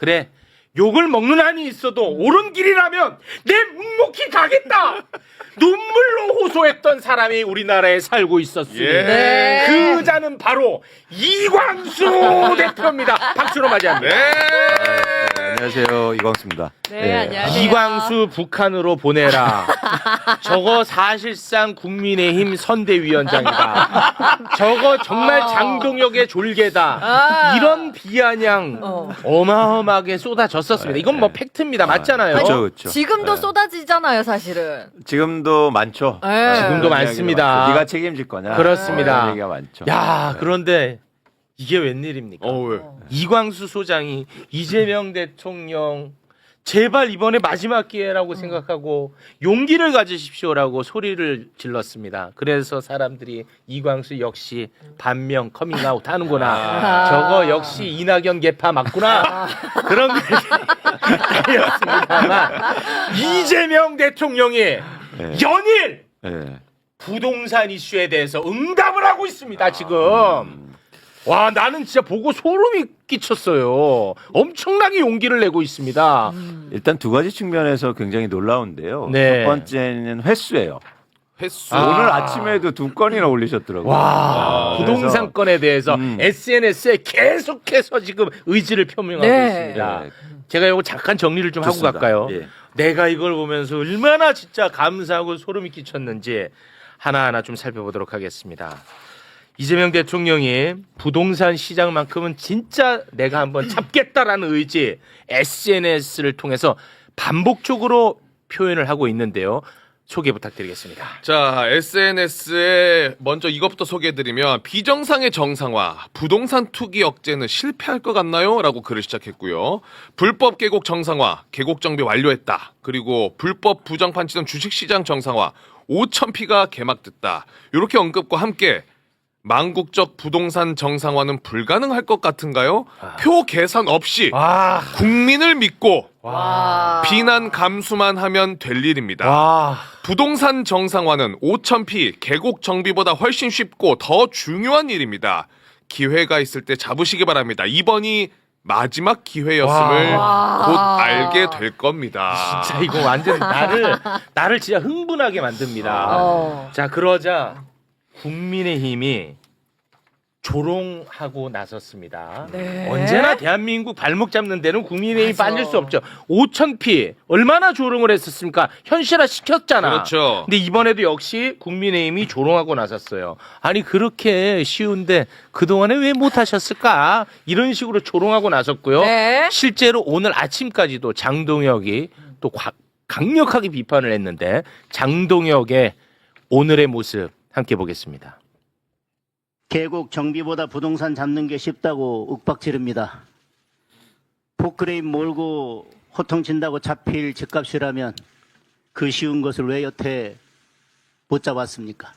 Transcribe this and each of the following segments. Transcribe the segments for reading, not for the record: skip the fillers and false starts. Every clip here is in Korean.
그래 욕을 먹는 한이 있어도 옳은 길이라면 내 묵묵히 가겠다. 눈물로 호소했던 사람이 우리나라에 살고 있었으니 네. 그 자는 바로 이광수 대표입니다. 박수로 맞이합니다. 안녕하세요, 이광수입니다. 네, 안녕하세요. 이광수 북한으로 보내라. 저거 사실상 국민의힘 선대위원장이다. 저거 정말 장동혁의 졸개다. 이런 비아냥 어마어마하게 쏟아졌었습니다. 이건 뭐 팩트입니다. 맞잖아요. 그렇죠. 지금도 쏟아지잖아요, 사실은. 지금도 많죠. 네. 지금도 많습니다. 네가 책임질 거냐? 그렇습니다. 그런 얘기가 많죠. 야, 그런데 이게 웬일입니까? 왜? 이광수 소장이 이재명 대통령 제발 이번에 마지막 기회라고 생각하고 용기를 가지십시오라고 소리를 질렀습니다. 그래서 사람들이 이광수 역시 반명 커밍아웃 하는구나. 저거 역시 이낙연 개파 맞구나. 그런 걸 알렸습니다만 이재명 대통령이 연일 네. 부동산 이슈에 대해서 응답을 하고 있습니다. 지금. 와, 나는 진짜 보고 소름이 끼쳤어요. 엄청나게 용기를 내고 있습니다. 일단 두 가지 측면에서 굉장히 놀라운데요. 네. 첫 번째는 횟수예요. 횟수. 오늘 아침에도 2건이나 올리셨더라고요. 와, 부동산 건에 대해서 SNS에 계속해서 지금 의지를 표명하고 네. 있습니다. 네. 제가 이거 잠깐 정리를 좀 좋습니다. 하고 갈까요? 예. 내가 이걸 보면서 얼마나 진짜 감사하고 소름이 끼쳤는지 하나하나 좀 살펴보도록 하겠습니다. 이재명 대통령이 부동산 시장만큼은 진짜 내가 한번 잡겠다라는 의지 SNS를 통해서 반복적으로 표현을 하고 있는데요. 소개 부탁드리겠습니다. 자, SNS에 먼저 이것부터 소개해드리면 비정상의 정상화, 부동산 투기 억제는 실패할 것 같나요? 라고 글을 시작했고요. 불법 계곡 정상화, 계곡 정비 완료했다. 그리고 불법 부정판치점 주식시장 정상화, 5,000피가 개막됐다. 이렇게 언급과 함께 망국적 부동산 정상화는 불가능할 것 같은가요? 표 계산 없이 와, 국민을 믿고 와. 비난 감수만 하면 될 일입니다. 와, 부동산 정상화는 5,000피 계곡 정비보다 훨씬 쉽고 더 중요한 일입니다. 기회가 있을 때 잡으시기 바랍니다. 이번이 마지막 기회였음을 와. 곧 알게 될 겁니다. 진짜 이거 완전 나를 진짜 흥분하게 만듭니다. 자, 그러자 국민의힘이 조롱하고 나섰습니다. 네. 언제나 대한민국 발목 잡는 데는 국민의힘이 빠질 수 없죠. 5,000피 얼마나 조롱을 했었습니까? 현실화 시켰잖아. 그렇죠. 근데 이번에도 역시 국민의힘이 조롱하고 나섰어요. 아니 그렇게 쉬운데 그동안에 왜 못하셨을까? 이런 식으로 조롱하고 나섰고요. 네. 실제로 오늘 아침까지도 장동혁이 또 강력하게 비판을 했는데 장동혁의 오늘의 모습 함께 보겠습니다. 계곡 정비보다 부동산 잡는 게 쉽다고 윽박지릅니다. 포크레인 몰고 호통친다고 잡힐 집값이라면 그 쉬운 것을 왜 여태 못 잡았습니까?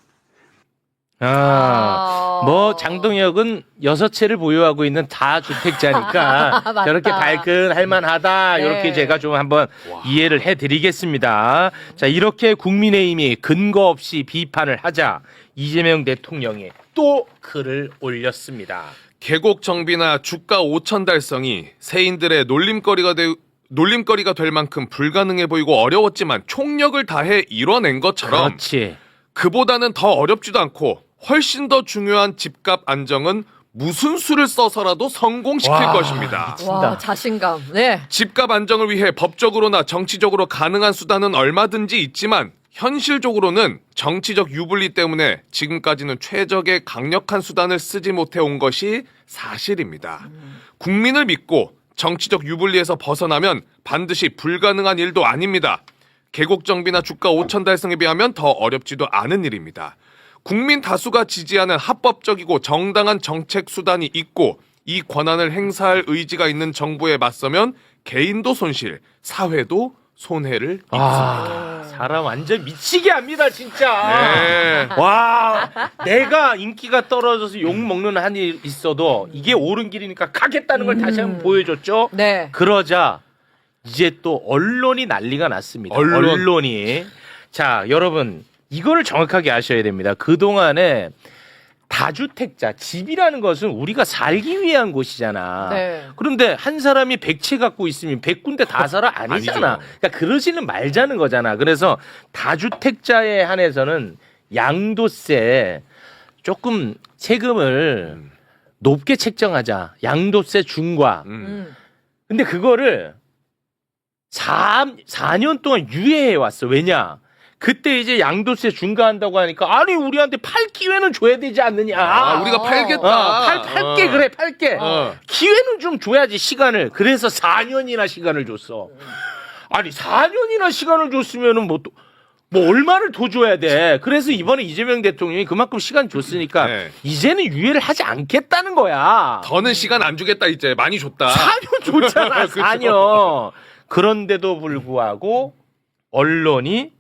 뭐 장동혁은 6채를 보유하고 있는 다주택자니까 맞다. 저렇게 발끈할 만하다. 네. 이렇게 제가 좀 한번 이해를 해드리겠습니다. 자, 이렇게 국민의힘이 근거 없이 비판을 하자 이재명 대통령이 또 글을 올렸습니다. 계곡 정비나 주가 5천 달성이 세인들의 놀림거리가 될 만큼 불가능해 보이고 어려웠지만 총력을 다해 이뤄낸 것처럼 그렇지. 그보다는 더 어렵지도 않고 훨씬 더 중요한 집값 안정은 무슨 수를 써서라도 성공시킬 와, 것입니다. 와, 자신감. 네. 집값 안정을 위해 법적으로나 정치적으로 가능한 수단은 얼마든지 있지만 현실적으로는 정치적 유불리 때문에 지금까지는 최적의 강력한 수단을 쓰지 못해 온 것이 사실입니다. 국민을 믿고 정치적 유불리에서 벗어나면 반드시 불가능한 일도 아닙니다. 계곡 정비나 주가 5천 달성에 비하면 더 어렵지도 않은 일입니다. 국민 다수가 지지하는 합법적이고 정당한 정책 수단이 있고 이 권한을 행사할 의지가 있는 정부에 맞서면 개인도 손실, 사회도 손해를 입습니다. 사람 완전 미치게 합니다, 진짜. 네. 와, 내가 인기가 떨어져서 욕 먹는 한이 있어도 이게 옳은 길이니까 가겠다는 걸 다시 한번 보여줬죠. 네. 그러자 이제 또 언론이 난리가 났습니다. 언론. 언론이. 자, 여러분 이거를 정확하게 아셔야 됩니다. 그동안에 다주택자, 집이라는 것은 우리가 살기 위한 곳이잖아. 네. 그런데 한 사람이 100채 갖고 있으면 100군데 다 살아? 아니잖아. 아니죠. 그러니까 그러지는 말자는 거잖아. 그래서 다주택자에 한해서는 양도세 조금 세금을 높게 책정하자. 양도세 중과. 근데 그거를 4년 동안 유예해 왔어. 왜냐? 그때 이제 양도세 중과한다고 하니까 아니 우리한테 팔 기회는 줘야 되지 않느냐. 우리가 팔겠다. 팔게 그래 팔게. 기회는 좀 줘야지 시간을. 그래서 4년이나 시간을 줬어. 아니 4년이나 시간을 줬으면은 뭐 얼마를 더 줘야 돼. 그래서 이번에 이재명 대통령이 그만큼 시간 줬으니까 네. 이제는 유예를 하지 않겠다는 거야. 더는 시간 안 주겠다 이제 많이 줬다. 4년 줬잖아. 그쵸. 4년. 그런데도 불구하고 언론이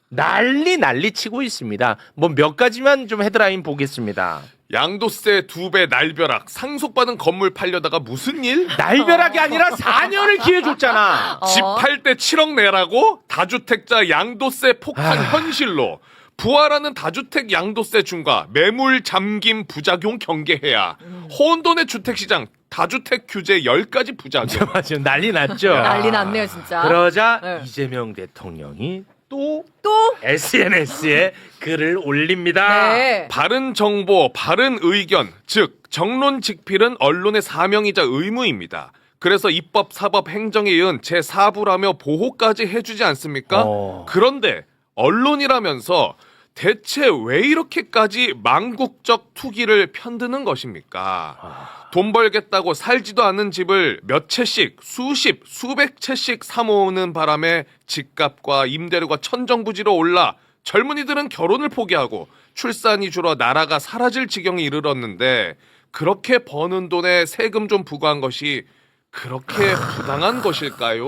난리 치고 있습니다. 뭐 몇 가지만 좀 헤드라인 보겠습니다. 양도세 2배 날벼락, 상속받은 건물 팔려다가 무슨 일? 날벼락이 아니라 4년을 기회 줬잖아. 집 팔 때 7억 내라고 다주택자 양도세 폭탄 현실로. 부활하는 다주택 양도세 중과 매물 잠김 부작용 경계해야. 혼돈의 주택시장 다주택 규제 10가지 부작용. 맞아, 난리 났죠. 난리 났네요, 진짜. 그러자 네. 이재명 대통령이 또 또? SNS에 글을 올립니다. 네. 바른 정보, 바른 의견, 즉 정론직필은 언론의 사명이자 의무입니다. 그래서 입법, 사법, 행정에 이은 제4부라며 보호까지 해주지 않습니까? 그런데 언론이라면서 대체 왜 이렇게까지 망국적 투기를 편드는 것입니까? 돈 벌겠다고 살지도 않는 집을 몇 채씩, 수십, 수백 채씩 사모으는 바람에 집값과 임대료가 천정부지로 올라 젊은이들은 결혼을 포기하고 출산이 줄어 나라가 사라질 지경에 이르렀는데 그렇게 버는 돈에 세금 좀 부과한 것이 그렇게 부당한 것일까요?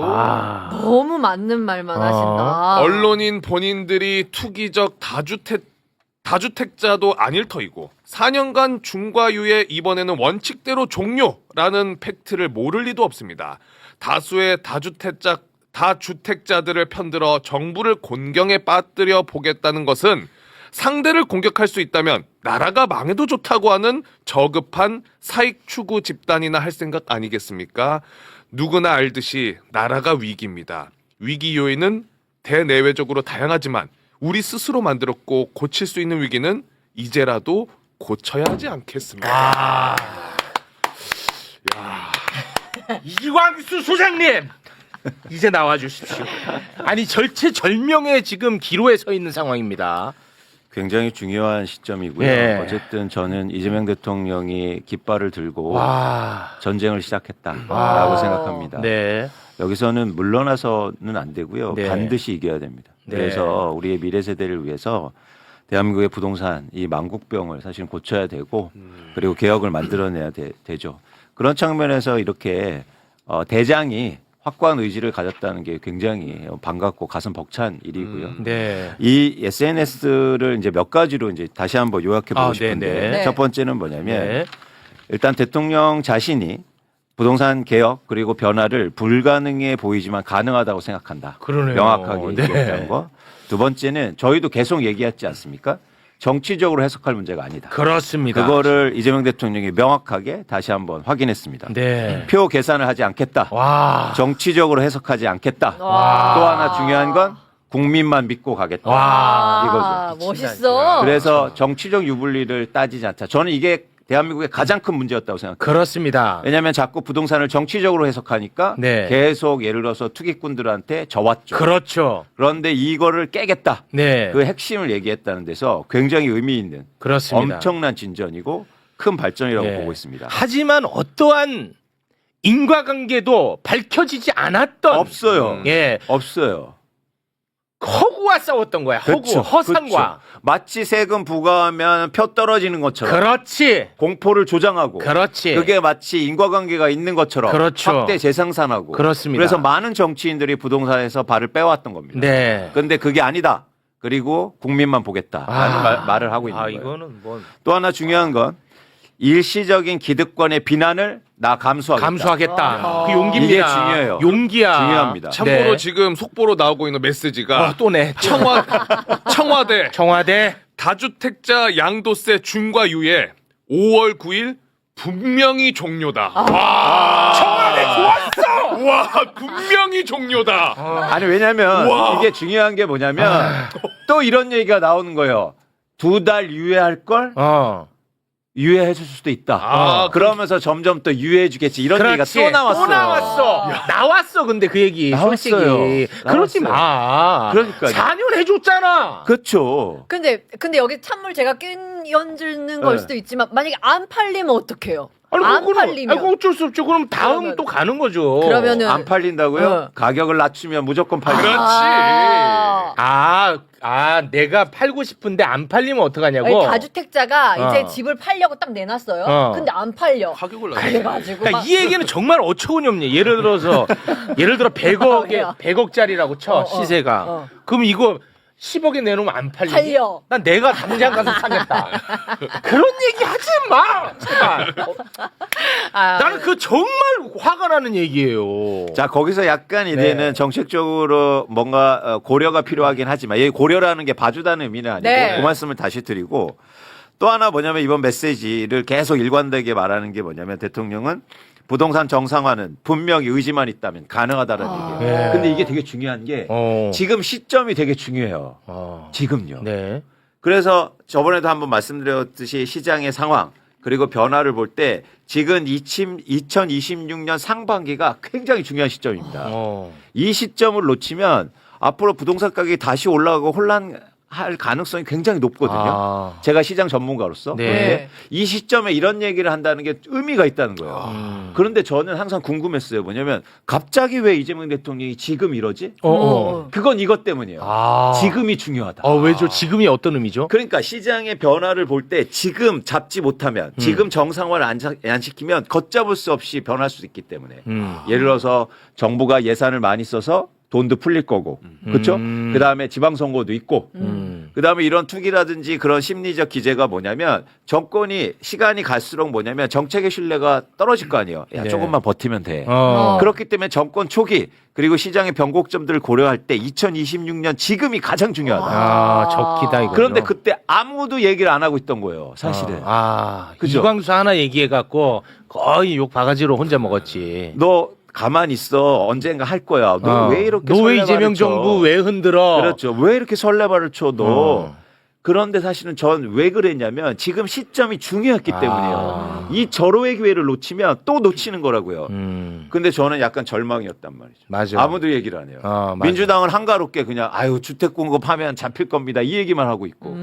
너무 맞는 말만 하신다. 언론인 본인들이 투기적 다주택자도 아닐 터이고 4년간 중과유예 이번에는 원칙대로 종료라는 팩트를 모를 리도 없습니다. 다수의 다주택자들을 편들어 정부를 곤경에 빠뜨려 보겠다는 것은 상대를 공격할 수 있다면 나라가 망해도 좋다고 하는 저급한 사익 추구 집단이나 할 생각 아니겠습니까? 누구나 알듯이 나라가 위기입니다. 위기 요인은 대내외적으로 다양하지만 우리 스스로 만들었고 고칠 수 있는 위기는 이제라도 고쳐야 하지 않겠습니까? 이광수 소장님 이제 나와 주십시오. 아니 절체절명의 지금 기로에 서 있는 상황입니다. 굉장히 중요한 시점이고요. 예. 어쨌든 저는 이재명 대통령이 깃발을 들고 와. 전쟁을 시작했다라고 생각합니다. 네. 여기서는 물러나서는 안 되고요. 네. 반드시 이겨야 됩니다. 네. 그래서 우리의 미래 세대를 위해서 대한민국의 부동산 이 망국병을 사실은 고쳐야 되고 그리고 개혁을 만들어내야 되죠. 그런 측면에서 이렇게 대장이 확고한 의지를 가졌다는 게 굉장히 반갑고 가슴 벅찬 일이고요. 네. 이 SNS를 이제 몇 가지로 이제 다시 한번 요약해 보고 싶은데 네네. 첫 번째는 뭐냐면 네. 일단 대통령 자신이 부동산 개혁 그리고 변화를 불가능해 보이지만 가능하다고 생각한다. 그러네요. 명확하게 네. 얘기했다는 거. 두 번째는 저희도 계속 얘기했지 않습니까? 정치적으로 해석할 문제가 아니다. 그렇습니다. 그거를 이재명 대통령이 명확하게 다시 한번 확인했습니다. 네. 표 계산을 하지 않겠다. 와. 정치적으로 해석하지 않겠다. 와. 또 하나 중요한 건 국민만 믿고 가겠다. 와. 이거죠. 멋있어. 그래서 정치적 유불리를 따지지 않자. 저는 이게 대한민국의 가장 큰 문제였다고 생각해요. 그렇습니다. 왜냐하면 자꾸 부동산을 정치적으로 해석하니까 네. 계속 예를 들어서 투기꾼들한테 져왔죠. 그렇죠. 그런데 이거를 깨겠다. 네. 그 핵심을 얘기했다는 데서 굉장히 의미 있는 그렇습니다. 엄청난 진전이고 큰 발전이라고 네. 보고 있습니다. 하지만 어떠한 인과관계도 밝혀지지 않았던 없어요. 예. 없어요. 허구와 싸웠던 거야. 허구, 그렇죠. 허상과. 그렇죠. 마치 세금 부과하면 표 떨어지는 것처럼 그렇지. 공포를 조장하고 그렇지. 그게 마치 인과관계가 있는 것처럼 그렇죠. 확대 재생산하고 그렇습니다. 그래서 많은 정치인들이 부동산에서 발을 빼왔던 겁니다. 네. 그런데 그게 아니다. 그리고 국민만 보겠다라는 말을 하고 있는 거예요. 이거는 뭐 또 하나 중요한 건 일시적인 기득권의 비난을 나 감수하겠다. 감수하겠다. 그 용기입니다. 이게 중요해요. 용기야. 중요합니다. 참고로 네. 지금 속보로 나오고 있는 메시지가 또네. 청와대 청와대. 다주택자 양도세 중과 유예 5월 9일 분명히 종료다. 청와대 좋았어. 와, 분명히 종료다. 아니 왜냐면 우와. 이게 중요한 게 뭐냐면 또 이런 얘기가 나오는 거예요. 2달 유예할 걸 유예해 줄 수도 있다. 그러면서 점점 또 유예해 주겠지. 이런 얘기가 또 나왔어요. 또 나왔어. 나왔어. 근데 그 얘기 나왔어요. 솔직히 그러지 마. 그러니까요. 4년 해줬잖아. 그렇죠. 근데 여기 찬물 제가 끼얹는 걸 수도 있지만 만약에 안 팔리면 어떡해요? 안 팔리면 아니, 어쩔 수 없죠. 그럼 다음 그러면- 또 가는 거죠. 그러면은 안 팔린다고요? 가격을 낮추면 무조건 팔린다. 그렇지. 내가 팔고 싶은데 안 팔리면 어떡하냐고. 아니, 다주택자가 이제 어. 집을 팔려고 딱 내놨어요. 어. 근데 안 팔려. 가격을 낮춰. 그래가지고 그러니까 막 이 얘기는 정말 어처구니 없네. 예를 들어 100억에 왜요? 100억짜리라고 쳐 시세가. 그럼 이거 10억에 내놓으면 안 팔리지? 팔려. 난 내가 당장 가서 사겠다. 그런 얘기 하지 마. 제발. 나는 그 정말 화가 나는 얘기예요. 자, 거기서 약간 이제는 정책적으로 뭔가 고려가 필요하긴 하지만 이 고려라는 게 봐주다는 의미는 아니고 네. 그 말씀을 다시 드리고 또 하나 뭐냐면 이번 메시지를 계속 일관되게 말하는 게 뭐냐면 대통령은 부동산 정상화는 분명히 의지만 있다면 가능하다는 얘기예요. 네. 근데 이게 되게 중요한 게 지금 시점이 되게 중요해요. 지금요. 네. 그래서 저번에도 한번 말씀드렸듯이 시장의 상황 그리고 변화를 볼 때 지금 2026년 상반기가 굉장히 중요한 시점입니다. 이 시점을 놓치면 앞으로 부동산 가격이 다시 올라가고 혼란할 가능성이 굉장히 높거든요. 제가 시장 전문가로서. 네. 그런데 이 시점에 이런 얘기를 한다는 게 의미가 있다는 거예요. 그런데 저는 항상 궁금했어요. 뭐냐면 갑자기 왜 이재명 대통령이 지금 이러지? 그건 이것 때문이에요. 지금이 중요하다. 왜죠? 지금이 어떤 의미죠? 그러니까 시장의 변화를 볼 때 지금 잡지 못하면 지금 정상화를 안 시키면 걷잡을 수 없이 변할 수 있기 때문에 예를 들어서 정부가 예산을 많이 써서 돈도 풀릴 거고 그렇죠? 그다음에 지방선거도 있고 그다음에 이런 투기라든지 그런 심리적 기제가 뭐냐면 정권이 시간이 갈수록 뭐냐면 정책의 신뢰가 떨어질 거 아니에요. 야, 네. 조금만 버티면 돼. 어. 그렇기 때문에 정권 초기 그리고 시장의 변곡점들을 고려할 때 2026년 지금이 가장 중요하다. 적기다 이거. 그런데 그때 아무도 얘기를 안 하고 있던 거예요. 사실은. 그죠? 이광수 하나 얘기해갖고 거의 욕 바가지로 혼자 먹었지. 너 가만히 있어. 언젠가 할 거야. 너 왜 이렇게 너 왜 설레발을 이재명 쳐? 정부 왜 흔들어? 그렇죠. 왜 이렇게 설레발을 쳐 너? 그런데 사실은 전 왜 그랬냐면 지금 시점이 중요했기 때문이에요. 이 절호의 기회를 놓치면 또 놓치는 거라고요. 근데 저는 약간 절망이었단 말이죠. 맞아. 아무도 얘기를 안 해요. 맞아. 민주당은 한가롭게 그냥 아유 주택 공급하면 잡힐 겁니다. 이 얘기만 하고 있고.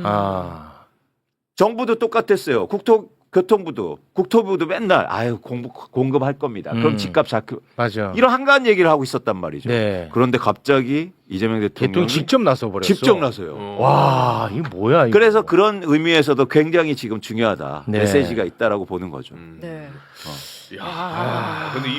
정부도 똑같았어요. 국토부도 맨날 아유 공급할 겁니다. 그럼 집값 잡혀. 맞아. 이런 한가한 얘기를 하고 있었단 말이죠. 네. 그런데 갑자기 이재명 대통령 대통령이 직접 나서 버렸어. 직접 나서요. 와, 이거 뭐야? 이거. 그래서 그런 의미에서도 굉장히 지금 중요하다. 네. 메시지가 있다라고 보는 거죠. 네. 근데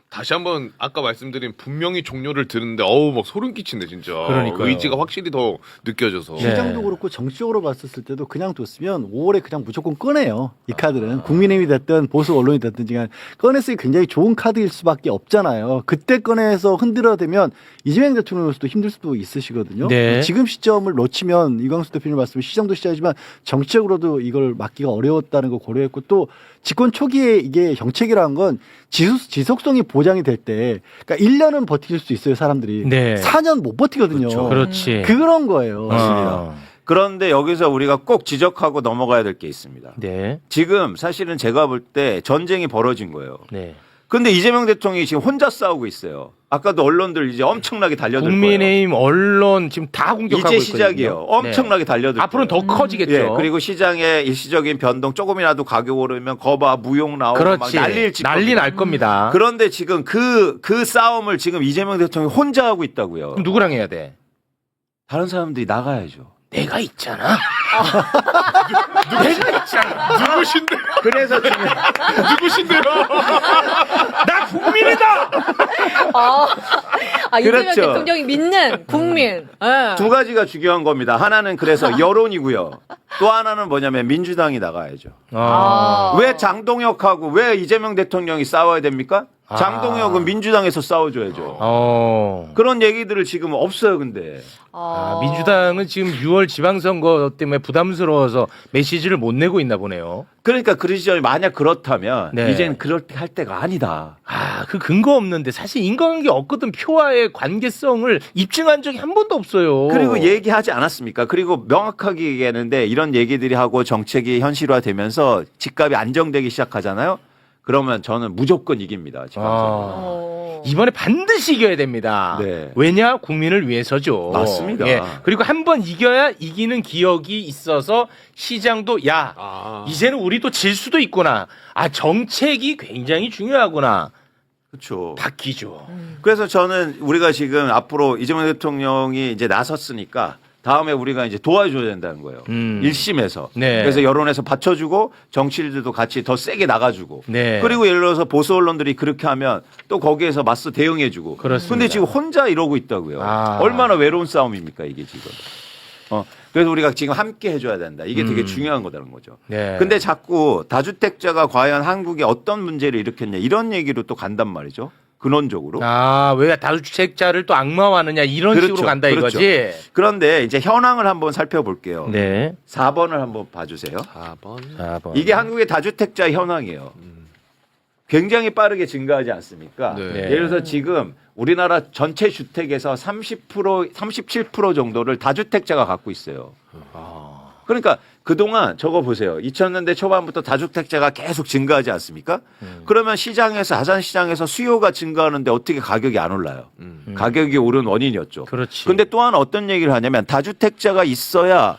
다시 한번 아까 말씀드린 분명히 종료를 들었는데 어우 막 소름 끼치네 진짜. 그러니까요. 의지가 확실히 더 느껴져서. 네. 시장도 그렇고 정치적으로 봤었을 때도 그냥 뒀으면 5월에 그냥 무조건 꺼내요. 이 카드는 국민의힘이 됐든 보수 언론이 됐든 지간 꺼냈으니 굉장히 좋은 카드일 수밖에 없잖아요. 그때 꺼내서 흔들어대면 이재명 대통령으로서도 힘들 수도 있으시거든요. 네. 지금 시점을 놓치면 이광수 대표님 말씀 시장도 시장이지만 정치적으로도 이걸 막기가 어려웠다는 거 고려했고 또 집권 초기에 이게 정책이라는 건 지속성이 보장이 될 때 그러니까 1년은 버틸 수 있어요 사람들이. 네. 4년 못 버티거든요. 그렇지. 그런 거예요. 맞습니다. 그런데 여기서 우리가 꼭 지적하고 넘어가야 될 게 있습니다. 네. 지금 사실은 제가 볼 때 전쟁이 벌어진 거예요. 네. 근데 이재명 대통령이 지금 혼자 싸우고 있어요. 아까도 언론들 이제 엄청나게 달려들 거예요. 국민의힘 언론 지금 다 공격하고 이제 시작이에요. 있거든요. 엄청나게 달려들 네. 앞으로는 거예요. 더 커지겠죠. 예, 그리고 시장의 일시적인 변동 조금이라도 가격 오르면 거봐 무용 나오고 막 그렇지. 난리 난리 날 겁니다. 그런데 지금 그 싸움을 지금 이재명 대통령이 혼자 하고 있다고요. 그럼 누구랑 해야 돼? 다른 사람들이 나가야죠. 내가 있잖아. 내가 있잖아. 누구신데요? 그래서 지금 누구신데요? 나 국민이다. 이재명 그렇죠. 대통령이 믿는 국민. 예. 두 가지가 중요한 겁니다. 하나는 그래서 여론이고요. 또 하나는 뭐냐면 민주당이 나가야죠. 왜 장동혁하고 왜 이재명 대통령이 싸워야 됩니까? 장동혁은 민주당에서 싸워줘야죠. 그런 얘기들을 지금 없어요, 근데. 민주당은 지금 6월 지방선거 때문에 부담스러워서 메시지를 못 내고 있나 보네요. 그러니까 그 시절이 만약 그렇다면 네. 이제는 그럴 때 할 때가 아니다. 그 근거 없는데 사실 인과관계 없거든. 표와의 관계성을 입증한 적이 한 번도 없어요. 그리고 얘기하지 않았습니까? 그리고 명확하게 얘기했는데 이런 얘기들이 하고 정책이 현실화되면서 집값이 안정되기 시작하잖아요. 그러면 저는 무조건 이깁니다. 지방선거. 이번에 반드시 이겨야 됩니다. 네. 왜냐? 국민을 위해서죠. 맞습니다. 그리고 한 번 이겨야 이기는 기억이 있어서 시장도 이제는 우리도 질 수도 있구나. 정책이 굉장히 중요하구나. 그렇죠. 바뀌죠. 그래서 저는 우리가 지금 앞으로 이재명 대통령이 이제 나섰으니까 다음에 우리가 이제 도와줘야 된다는 거예요. 1심에서. 네. 그래서 여론에서 받쳐주고 정치인들도 같이 더 세게 나가주고. 네. 그리고 예를 들어서 보수 언론들이 그렇게 하면 또 거기에서 맞서 대응해주고. 그렇습니다. 근데 지금 혼자 이러고 있다고요. 얼마나 외로운 싸움입니까 이게 지금. 그래서 우리가 지금 함께 해줘야 된다. 이게 되게 중요한 거다는 거죠. 네. 근데 자꾸 다주택자가 과연 한국에 어떤 문제를 일으켰냐 이런 얘기로 또 간단 말이죠. 근원적으로. 왜 다주택자를 또 악마화하느냐 이런 그렇죠. 식으로 간다 이거지. 그렇죠. 그런데 이제 현황을 한번 살펴볼게요. 네. 4번을 한번 봐주세요. 4번. 이게 한국의 다주택자 현황이에요. 굉장히 빠르게 증가하지 않습니까? 네. 예를 들어서 지금 우리나라 전체 주택에서 37% 정도를 다주택자가 갖고 있어요. 그러니까 그동안 저거 보세요. 2000년대 초반부터 다주택자가 계속 증가하지 않습니까? 그러면 시장에서 아산시장에서 수요가 증가하는데 어떻게 가격이 안 올라요? 가격이 오른 원인이었죠. 그렇지. 근데 또 하나 어떤 얘기를 하냐면 다주택자가 있어야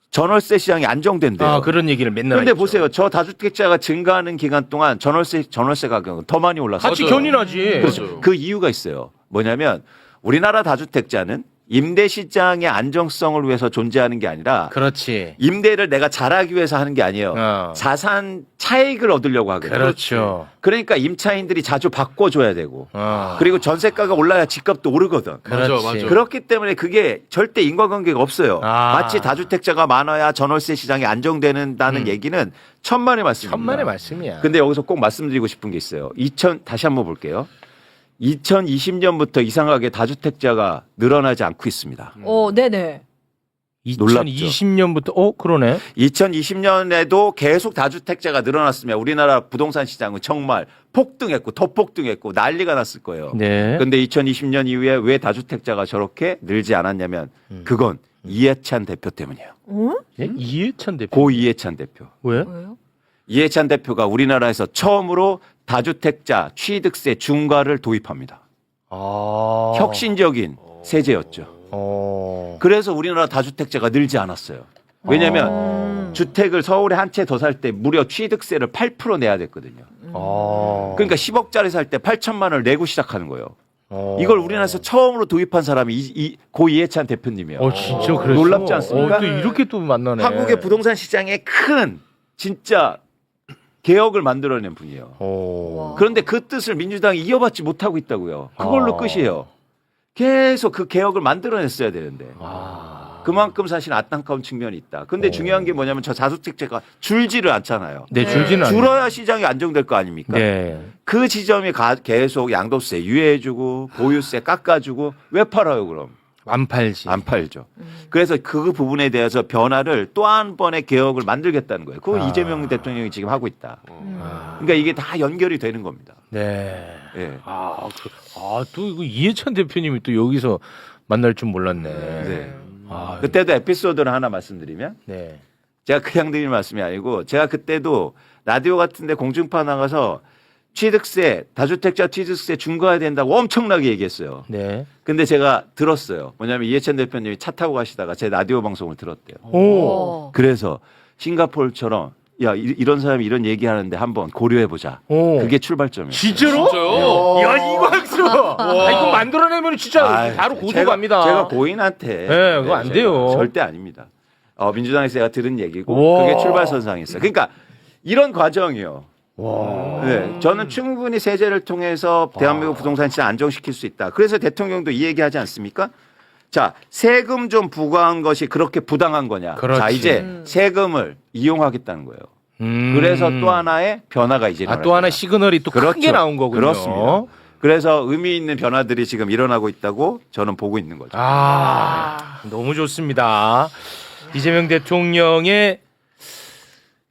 전월세 시장이 안정된대요. 그런 얘기를 맨날 그런데 했죠. 보세요. 저 다주택자가 증가하는 기간 동안 전월세 가격은 더 많이 올랐어요. 같이 맞아요. 견인하지. 그렇죠. 그 이유가 있어요. 뭐냐면 우리나라 다주택자는 임대 시장의 안정성을 위해서 존재하는 게 아니라 그렇지. 임대를 내가 잘하기 위해서 하는 게 아니에요. 자산 차익을 얻으려고 하거든요. 그렇죠. 그러니까 임차인들이 자주 바꿔줘야 되고 그리고 전세가가 올라야 집값도 오르거든. 그렇지. 그렇기 때문에 그게 절대 인과관계가 없어요. 마치 다주택자가 많아야 전월세 시장이 안정되는다는 얘기는 천만의 말씀입니다. 천만의 말씀이야. 근데 여기서 꼭 말씀드리고 싶은 게 있어요. 다시 한번 볼게요. 2020년부터 이상하게 다주택자가 늘어나지 않고 있습니다. 네네. 놀랍죠. 2020년부터 그러네. 2020년에도 계속 다주택자가 늘어났으면 우리나라 부동산 시장은 정말 폭등했고 더 폭등했고 난리가 났을 거예요. 네. 근데 2020년 이후에 왜 다주택자가 저렇게 늘지 않았냐면 그건 이해찬 대표 때문이에요. 예? 이해찬 대표. 고 이해찬 대표. 왜? 왜요? 이해찬 대표가 우리나라에서 처음으로 다주택자 취득세 중과를 도입합니다. 혁신적인 세제였죠. 그래서 우리나라 다주택자가 늘지 않았어요. 왜냐하면 주택을 서울에 한 채 더 살 때 무려 취득세를 8% 내야 됐거든요. 그러니까 10억짜리 살 때 8천만 원을 내고 시작하는 거예요. 이걸 우리나라에서 처음으로 도입한 사람이 고 이해찬 대표님이에요. 진짜 그랬어. 놀랍지 않습니까? 또 이렇게 또 만나네. 한국의 부동산 시장에 큰 진짜 개혁을 만들어낸 분이에요. 그런데 그 뜻을 민주당이 이어받지 못하고 있다고요. 그걸로 끝이에요. 계속 그 개혁을 만들어냈어야 되는데. 그만큼 사실 안타까운 측면이 있다. 근데 중요한 게 뭐냐면 저 다주택자가 줄지를 않잖아요. 네, 줄지는 않아요. 줄어야 시장이 안정될 거 아닙니까? 네. 그 지점이 계속 양도세 유예해주고 보유세 깎아주고 왜 팔아요 그럼? 안 팔지. 안 팔죠. 그래서 그 부분에 대해서 변화를 또 한 번의 개혁을 만들겠다는 거예요. 그걸 이재명 대통령이 지금 하고 있다. 그러니까 이게 다 연결이 되는 겁니다. 네. 예. 또 이거 이해찬 대표님이 또 여기서 만날 줄 몰랐네. 네. 아, 그때도 에피소드를 하나 말씀드리면 네. 제가 그냥 드릴 말씀이 아니고 제가 그때도 라디오 같은데 공중파 나가서 취득세, 다주택자 취득세 중과해야 된다고 엄청나게 얘기했어요. 네. 근데 제가 들었어요. 뭐냐면 이해찬 대표님이 차 타고 가시다가 제 라디오 방송을 들었대요. 그래서 싱가포르처럼 야 이런 사람이 이런 얘기하는데 한번 고려해보자. 그게 출발점이에요. 진짜로? 진짜요? 야, 이광수! 이거 만들어내면 진짜 바로 고소 갑니다. 제가 고인한테 네, 그거 안 돼요. 절대 아닙니다. 민주당에서 제가 들은 얘기고 그게 출발선상이었어요. 그러니까 이런 과정이요. 네, 저는 충분히 세제를 통해서 대한민국 부동산 시장 안정시킬 수 있다. 그래서 대통령도 이 얘기하지 않습니까? 자, 세금 좀 부과한 것이 그렇게 부당한 거냐? 그렇지. 자, 이제 세금을 이용하겠다는 거예요. 그래서 또 하나의 변화가 이제 또 하나 시그널이 또 크게 그렇죠. 나온 거군요. 그렇습니다. 그래서 의미 있는 변화들이 지금 일어나고 있다고 저는 보고 있는 거죠. 너무 좋습니다. 이재명 대통령의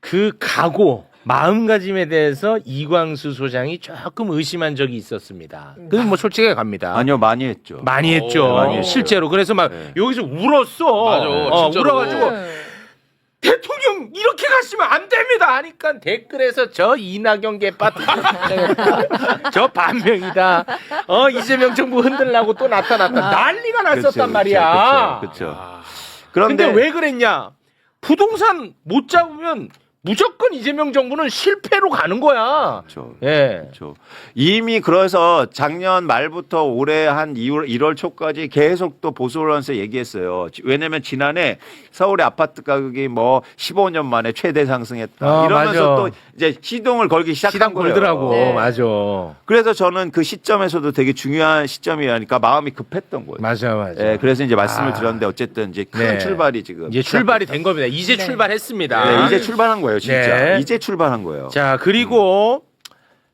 그 각오, 마음가짐에 대해서 이광수 소장이 조금 의심한 적이 있었습니다. 그건 뭐 솔직하게 갑니다. 아니요, 많이 했죠. 많이 했죠. 많이 했죠. 실제로. 그래서 막 네. 여기서 울었어. 맞아, 진짜로. 울어가지고 대통령 이렇게 가시면 안 됩니다 하니까 댓글에서 저 이낙연 개빠트 저 반명이다. 이재명 정부 흔들라고 또 나타났다. 난리가 났었단 말이야. 그렇죠. 근데 그런데 왜 그랬냐? 부동산 못 잡으면 무조건 이재명 정부는 실패로 가는 거야. 그렇죠. 예. 그렇죠. 이미 그래서 작년 말부터 올해 한 1월 초까지 계속 또 보수 언론에서 얘기했어요. 왜냐면 지난해 서울의 아파트 가격이 뭐 15년 만에 최대 상승했다. 이러면서 맞아. 또 이제 시동을 걸기 시작한 시장 거예요. 걸더라고. 네. 맞아. 그래서 저는 그 시점에서도 되게 중요한 시점이라니까 마음이 급했던 거예요. 맞아. 예, 그래서 이제 말씀을 드렸는데 어쨌든 이제 큰 네. 출발이 지금 이제 출발이 된 겁니다. 이제 네. 출발했습니다. 네, 이제 출발한 거예요, 진짜. 네. 이제 출발한 거예요. 자, 그리고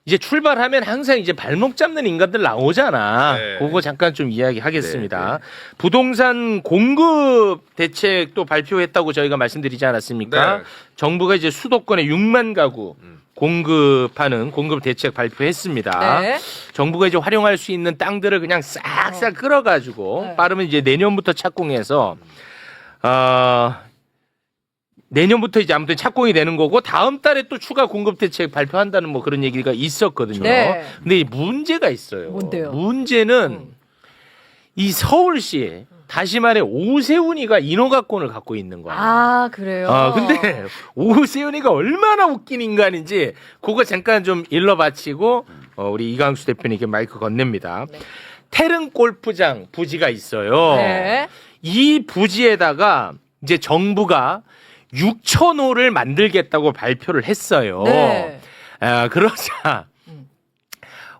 이제 출발하면 항상 이제 발목 잡는 인간들 나오잖아. 네. 그거 잠깐 좀 이야기하겠습니다. 네, 부동산 공급 대책도 발표했다고 저희가 말씀드리지 않았습니까? 네. 정부가 이제 수도권에 6만 가구 공급하는 공급 대책 발표했습니다. 네. 정부가 이제 활용할 수 있는 땅들을 그냥 싹싹 끌어가지고 네. 빠르면 이제 내년부터 착공해서 내년부터 이제 아무튼 착공이 되는 거고 다음 달에 또 추가 공급 대책 발표한다는 뭐 그런 얘기가 있었거든요. 네. 근데 이 문제가 있어요. 뭔데요? 문제는 이 서울시 다시 말해 오세훈이가 인허가권을 갖고 있는 거야. 그래요. 근데 오세훈이가 얼마나 웃긴 인간인지 그거 잠깐 좀 일러바치고 우리 이광수 대표님께 마이크 건넵니다. 네. 태릉 골프장 부지가 있어요. 네. 이 부지에다가 이제 정부가 6,000호를 만들겠다고 발표를 했어요. 네. 그러자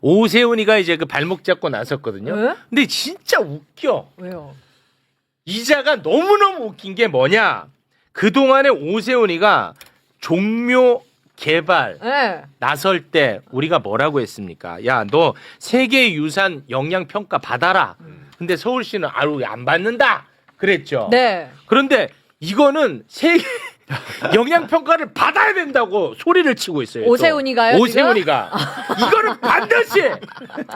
오세훈이가 이제 그 발목 잡고 나섰거든요. 네? 근데 진짜 웃겨. 왜요? 이자가 너무너무 웃긴 게 뭐냐? 그동안에 오세훈이가 종묘 개발 네. 나설 때 우리가 뭐라고 했습니까? 야, 너 세계유산 영향평가 받아라. 근데 서울시는 아유 안 받는다. 그랬죠. 네. 그런데 이거는 세계 영향평가를 받아야 된다고 소리를 치고 있어요. 또. 오세훈이가요, 오세훈이가 이거는 반드시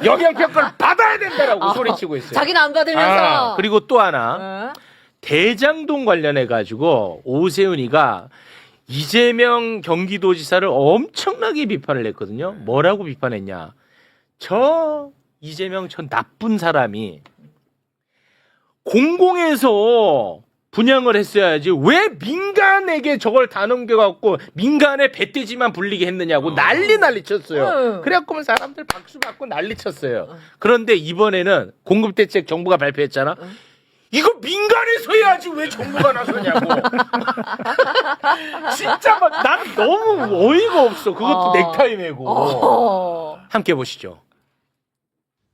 영향평가를 받아야 된다라고 소리치고 있어요. 자기는 안 받으면서. 그리고 또 하나 네. 대장동 관련해 가지고 오세훈이가 이재명 경기도지사를 엄청나게 비판을 했거든요. 뭐라고 비판했냐? 저 이재명 저 나쁜 사람이 공공에서 분양을 했어야지 왜 민간에게 저걸 다 넘겨갖고 민간에 배돼지만 불리게 했느냐고 난리 쳤어요. 그래갖고 사람들 박수 받고 난리 쳤어요. 그런데 이번에는 공급대책 정부가 발표했잖아. 이거 민간에서 해야지 왜 정부가 나서냐고. 진짜 막 난 너무 어이가 없어. 그것도 넥타이 메고. 함께 보시죠.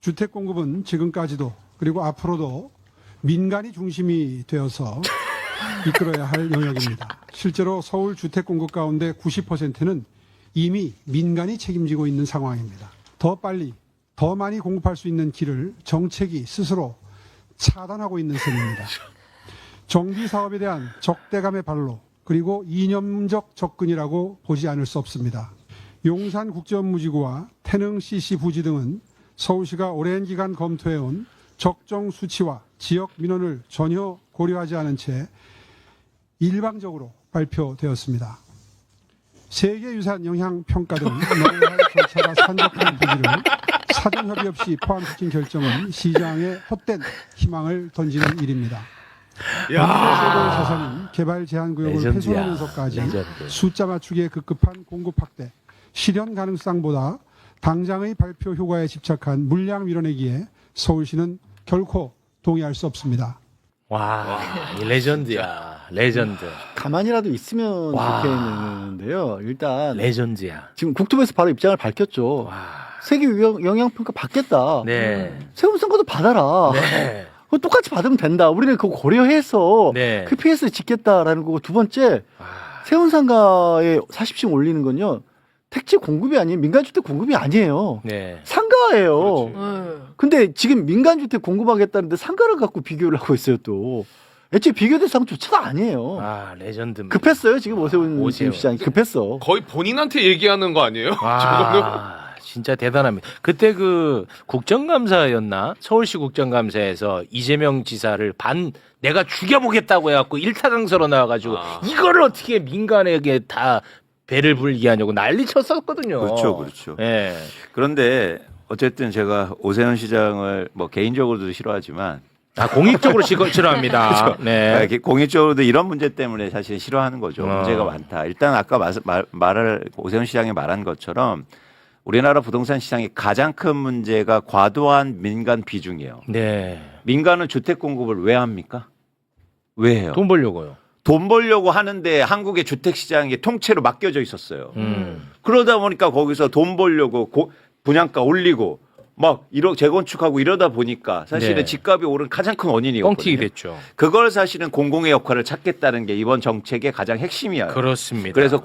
주택 공급은 지금까지도 그리고 앞으로도 민간이 중심이 되어서 이끌어야 할 영역입니다. 실제로 서울 주택 공급 가운데 90%는 이미 민간이 책임지고 있는 상황입니다. 더 빨리, 더 많이 공급할 수 있는 길을 정책이 스스로 차단하고 있는 셈입니다. 정비 사업에 대한 적대감의 발로 그리고 이념적 접근이라고 보지 않을 수 없습니다. 용산 국제업무지구와 태릉 CC 부지 등은 서울시가 오랜 기간 검토해온 적정 수치와 지역 민원을 전혀 고려하지 않은 채 일방적으로 발표되었습니다. 세계유산 영향평가 등 넘어갈 절차가 산적한 부지를 사전 협의 없이 포함시킨 결정은 시장에 헛된 희망을 던지는 일입니다. 최고의 자산인 개발 제한 구역을 레전드야. 훼손하면서까지 레전드. 숫자 맞추기에 급급한 공급 확대, 실현 가능성보다 당장의 발표 효과에 집착한 물량 밀어내기에 서울시는 결코 동의할 수 없습니다. 와, 이 레전드야. 레전드. 가만히라도 있으면 와. 좋겠는데요. 일단 레전드야. 지금 국토부에서 바로 입장을 밝혔죠. 와. 세계 영향평가 받겠다. 네. 세금선거도 받아라. 네. 그거 똑같이 받으면 된다. 우리는 그거 고려해서 네. KPS를 짓겠다라는 거고 두 번째 와. 세운상가에 40층 올리는 건요. 택지 공급이 아니에요. 민간주택 공급이 아니에요. 네. 상가예요. 그렇지. 근데 지금 민간주택 공급하겠다는데 상가를 갖고 비교를 하고 있어요 또. 애초에 비교 대상조차도 아니에요. 아 레전드. 급했어요 지금 오세훈 오세훈. 시장이 급했어. 거의 본인한테 얘기하는 거 아니에요? 저거는? 아 진짜 대단합니다. 그때 그 국정감사였나 서울시 국정감사에서 이재명 지사를 내가 죽여보겠다고 해갖고 일타강서로 나와가지고 이거를 어떻게 민간에게 다 배를 불게 하냐고 난리 쳤었거든요. 그렇죠, 그렇죠. 예. 그런데 어쨌든 제가 오세훈 시장을 뭐 개인적으로도 싫어하지만 아 공익적으로 싫어합니다. 네. 공익적으로도 이런 문제 때문에 사실 싫어하는 거죠. 어. 문제가 많다. 일단 아까 말을 오세훈 시장이 말한 것처럼 우리나라 부동산 시장의 가장 큰 문제가 과도한 민간 비중이에요. 네. 민간은 주택 공급을 왜 합니까? 왜 해요? 돈 벌려고요. 돈 벌려고 하는데 한국의 주택 시장이 통째로 맡겨져 있었어요. 그러다 보니까 거기서 돈 벌려고 분양가 올리고 막 재건축하고 이러다 보니까 사실은 네. 집값이 오른 가장 큰 원인이었거든요. 뻥튀기 됐죠. 그걸 사실은 공공의 역할을 찾겠다는 게 이번 정책의 가장 핵심이에요. 그렇습니다. 그래서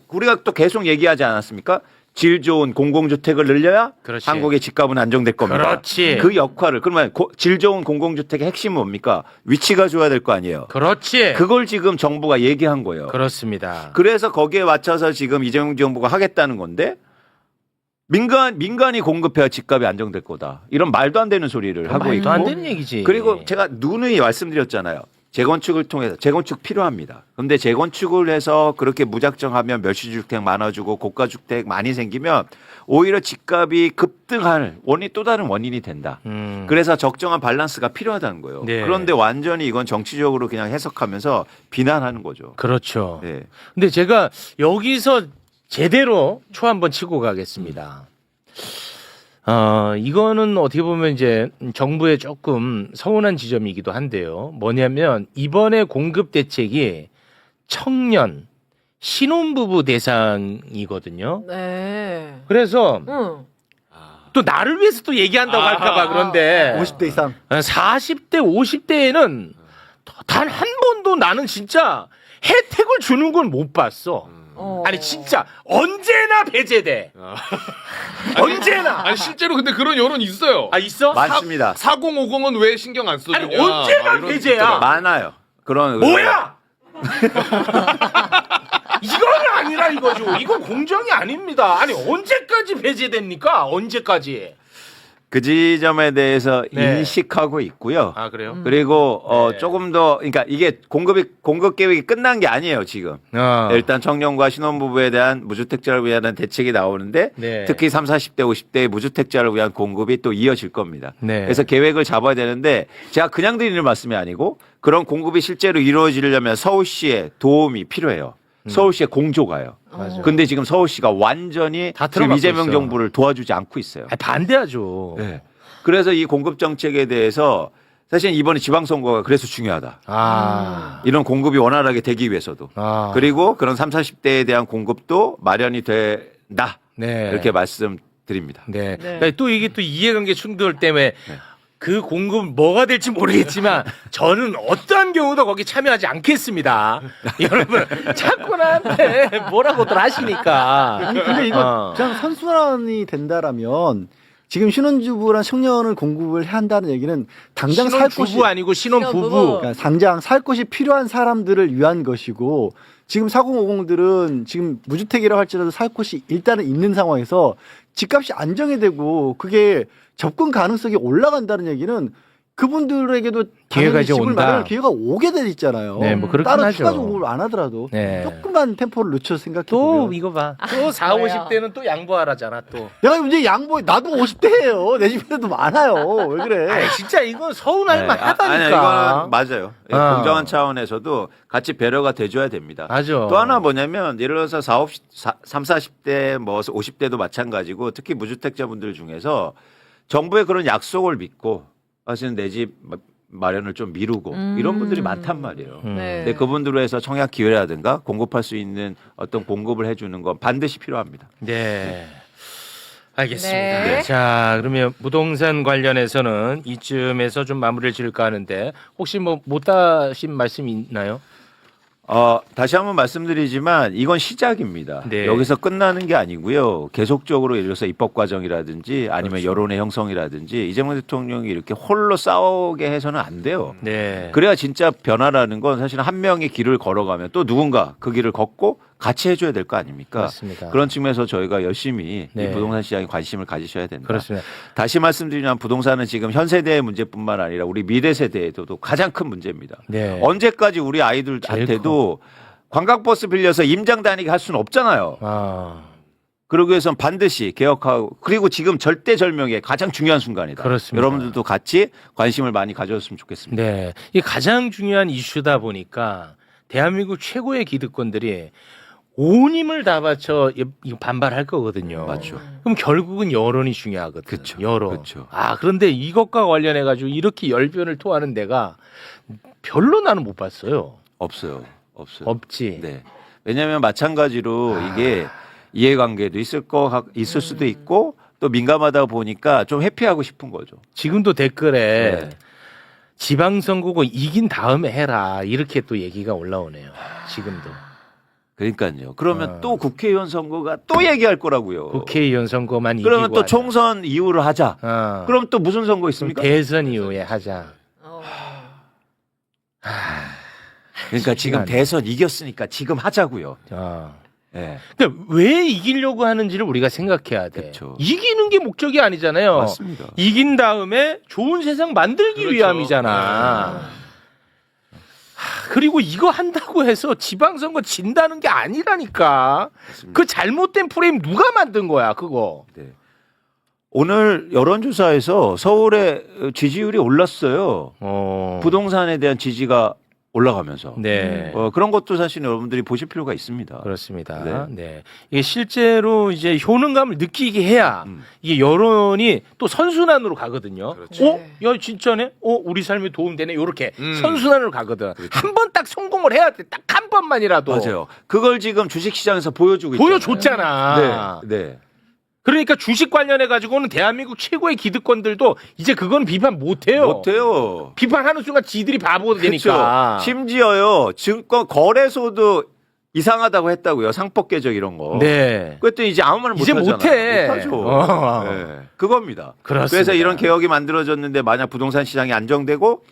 우리가 또 계속 얘기하지 않았습니까? 질 좋은 공공주택을 늘려야 그렇지. 한국의 집값은 안정될 겁니다. 그렇지. 그 역할을 그러면 질 좋은 공공주택의 핵심은 뭡니까? 위치가 좋아야 될 거 아니에요. 그렇지. 그걸 지금 정부가 얘기한 거예요. 그렇습니다. 그래서 거기에 맞춰서 지금 이재명 정부가 하겠다는 건데 민간이 공급해야 집값이 안정될 거다. 이런 말도 안 되는 소리를 하고 있고. 말도 안 되는 얘기지. 그리고 제가 누누이 말씀드렸잖아요. 재건축을 통해서 재건축 필요합니다. 그런데 재건축을 해서 그렇게 무작정하면 멸시주택 많아지고 고가주택 많이 생기면 오히려 집값이 급등할 또 다른 원인이 된다. 그래서 적정한 밸런스가 필요하다는 거예요. 네. 그런데 완전히 이건 정치적으로 그냥 해석하면서 비난하는 거죠. 그렇죠. 네. 근데 제가 여기서 제대로 초 한번 치고 가겠습니다. 이거는 어떻게 보면 이제 정부의 조금 서운한 지점이기도 한데요. 뭐냐면 이번에 공급 대책이 청년, 신혼부부 대상이거든요. 네. 그래서 응. 또 나를 위해서 또 얘기한다고 할까봐 그런데 50대 이상. 40대, 50대에는 단 한 번도 나는 진짜 혜택을 주는 걸 못 봤어. 아니 진짜 언제나 배제돼. 언제나. 아니 실제로 근데 그런 여론 있어요. 아 있어? 많습니다. 4050은 왜 신경 안 써주냐? 아니, 언제나 막 이런 배제야. 있더라고요. 많아요. 그런 뭐야? 이건 아니라 이거죠. 이건 공정이 아닙니다. 아니 언제까지 배제됩니까? 언제까지? 그 지점에 대해서 네. 인식하고 있고요. 아 그래요? 그리고 네. 조금 더 그러니까 이게 공급 계획이 끝난 게 아니에요 지금. 일단 청년과 신혼부부에 대한 무주택자를 위한 대책이 나오는데 네. 특히 30, 40대, 50대의 무주택자를 위한 공급이 또 이어질 겁니다. 네. 그래서 계획을 잡아야 되는데 제가 그냥 드리는 말씀이 아니고 그런 공급이 실제로 이루어지려면 서울시의 도움이 필요해요. 서울시의 공조가요. 맞아요. 근데 지금 서울시가 완전히 다 지금 들어가고 이재명 있어. 정부를 도와주지 않고 있어요. 아니, 반대하죠. 네. 그래서 이 공급 정책에 대해서 사실 이번에 지방선거가 그래서 중요하다. 이런 공급이 원활하게 되기 위해서도. 그리고 그런 30, 40대에 대한 공급도 마련이 된다. 네. 이렇게 말씀드립니다. 네. 네. 그러니까 또 이게 또 이해관계 충돌 때문에 그 공급 뭐가 될지 모르겠지만 저는 어떠한 경우도 거기 참여하지 않겠습니다. 여러분 자꾸 나한테 뭐라고들 하시니까. 아니 근데 이거 그냥 선순환이 된다라면 지금 신혼주부랑 청년을 공급을 해야 한다는 얘기는 당장 살 곳이 신혼주부 아니고 신혼부부. 그러니까 당장 살 곳이 필요한 사람들을 위한 것이고 지금 4050들은 지금 무주택이라고 할지라도 살 곳이 일단은 있는 상황에서 집값이 안정이 되고 그게 접근 가능성이 올라간다는 얘기는 그분들에게도 기회가 당연히 이제 집을 온다. 마련할 기회가 오게 돼 있잖아요. 네, 뭐 그렇긴 따로 하죠. 추가적으로 안 하더라도 네. 조금만 템포를 늦춰서 생각해 또 보면 이거 봐. 또 40, 뭐야. 50대는 또 양보하라잖아 또. 내가 문제 양보해 나도 50대예요. 내 주변에도 많아요. 왜 그래? 아니 진짜 이건 서운할 네. 만하다니까. 아니, 이거는 맞아요. 어. 공정한 차원에서도 같이 배려가 돼줘야 됩니다. 맞아. 또 하나 뭐냐면 예를 들어서 30, 40대 뭐 50대도 마찬가지고 특히 무주택자분들 중에서 정부의 그런 약속을 믿고 사실은 내 집 마련을 좀 미루고 이런 분들이 많단 말이에요. 네. 근데 그분들로 해서 청약 기회라든가 공급할 수 있는 어떤 공급을 해주는 건 반드시 필요합니다. 네. 알겠습니다. 네. 자, 그러면 부동산 관련해서는 이쯤에서 좀 마무리를 지을까 하는데 혹시 뭐 못다신 말씀 있나요? 다시 한번 말씀드리지만 이건 시작입니다. 네. 여기서 끝나는 게 아니고요. 계속적으로 예를 들어서 입법 과정이라든지 아니면 그렇죠. 여론의 형성이라든지 이재명 대통령이 이렇게 홀로 싸우게 해서는 안 돼요. 네. 그래야 진짜 변화라는 건 사실 한 명이 길을 걸어가면 또 누군가 그 길을 걷고 같이 해줘야 될 거 아닙니까? 맞습니다. 그런 측면에서 저희가 열심히 네. 이 부동산 시장에 관심을 가지셔야 된다. 그렇습니다. 다시 말씀드리면 부동산은 지금 현 세대의 문제뿐만 아니라 우리 미래 세대에도 가장 큰 문제입니다. 네. 언제까지 우리 아이들한테도 관광버스 빌려서 임장 다니게 할 수는 없잖아요. 아, 그러기 위해서는 반드시 개혁하고 그리고 지금 절대절명의 가장 중요한 순간이다. 그렇습니다. 여러분들도 같이 관심을 많이 가져줬으면 좋겠습니다. 네. 이 가장 중요한 이슈다 보니까 대한민국 최고의 기득권들이 온 힘을 다 바쳐 이거 반발할 거거든요. 맞죠. 그럼 결국은 여론이 중요하거든요. 그쵸. 여론. 그쵸. 아, 그런데 이것과 관련해 가지고 이렇게 열변을 토하는 데가 별로 나는 못 봤어요. 없어요. 없지. 네. 왜냐하면 마찬가지로 이게 이해관계도 있을 수도 있고 또 민감하다 보니까 좀 회피하고 싶은 거죠. 지금도 댓글에 네. 지방선거고 이긴 다음에 해라 이렇게 또 얘기가 올라오네요. 지금도 그러니까요. 그러면 또 국회의원 선거가 또 얘기할 거라고요. 국회의원 선거만 이기고 그러면 또 하자. 총선 이후로 하자. 어. 그럼 또 무슨 선거 그럼 있습니까? 대선 이후에 하자. 어. 그러니까 지금 시간이. 대선 이겼으니까 지금 하자고요. 어. 네. 그러니까 왜 이기려고 하는지를 우리가 생각해야 돼. 그쵸. 이기는 게 목적이 아니잖아요. 맞습니다. 이긴 다음에 좋은 세상 만들기 그렇죠. 위함이잖아. 그리고 이거 한다고 해서 지방선거 진다는 게 아니라니까. 맞습니다. 그 잘못된 프레임 누가 만든 거야, 그거. 네. 오늘 여론조사에서 서울의 지지율이 올랐어요. 부동산에 대한 지지가 올라가면서. 네. 그런 것도 사실 여러분들이 보실 필요가 있습니다. 그렇습니다. 네. 네. 이게 실제로 이제 효능감을 느끼게 해야 이게 여론이 또 선순환으로 가거든요. 그렇죠. 어? 야, 진짜네? 우리 삶에 도움되네? 요렇게 음. 선순환으로 가거든. 한 번 딱 성공을 해야 돼. 딱 한 번만이라도. 맞아요. 그걸 지금 주식시장에서 보여주고 있잖아요. 보여줬잖아. 네. 네. 그러니까 주식 관련해 가지고는 대한민국 최고의 기득권들도 이제 그거는 비판 못 해요. 못해요. 비판하는 순간 지들이 바보가 되니까. 그렇죠. 심지어요. 증권 거래소도 이상하다고 했다고요. 상법 개정 이런 거. 네. 그랬더니 이제 아무 말 이제 못하잖아요. 못해. 못하죠. 네. 그겁니다. 그렇습니다. 그래서 이런 개혁이 만들어졌는데 만약 부동산 시장이 안정되고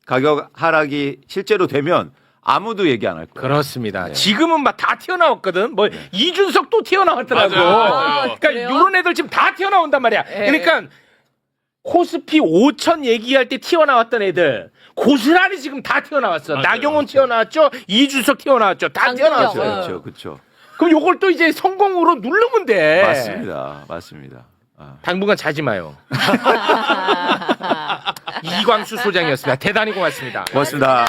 가격 하락이 실제로 되면 아무도 얘기 안 할 거예요. 그렇습니다. 네. 지금은 막 다 튀어나왔거든. 뭐 이준석 또 튀어나왔더라고. 맞아요, 맞아요. 그러니까 그래요? 이런 애들 지금 다 튀어나온단 말이야. 네. 그러니까 코스피 5천 얘기할 때 튀어나왔던 애들 고스란히 지금 다 튀어나왔어. 맞아요, 나경원 튀어나왔죠. 이준석 튀어나왔죠. 다 강경원. 튀어나왔어요. 그렇죠. 그렇죠. 그럼 요걸 또 이제 성공으로 누르면 돼. 맞습니다. 맞습니다. 당분간 자지 마요. 이광수 소장이었습니다. 대단히 고맙습니다. 고맙습니다.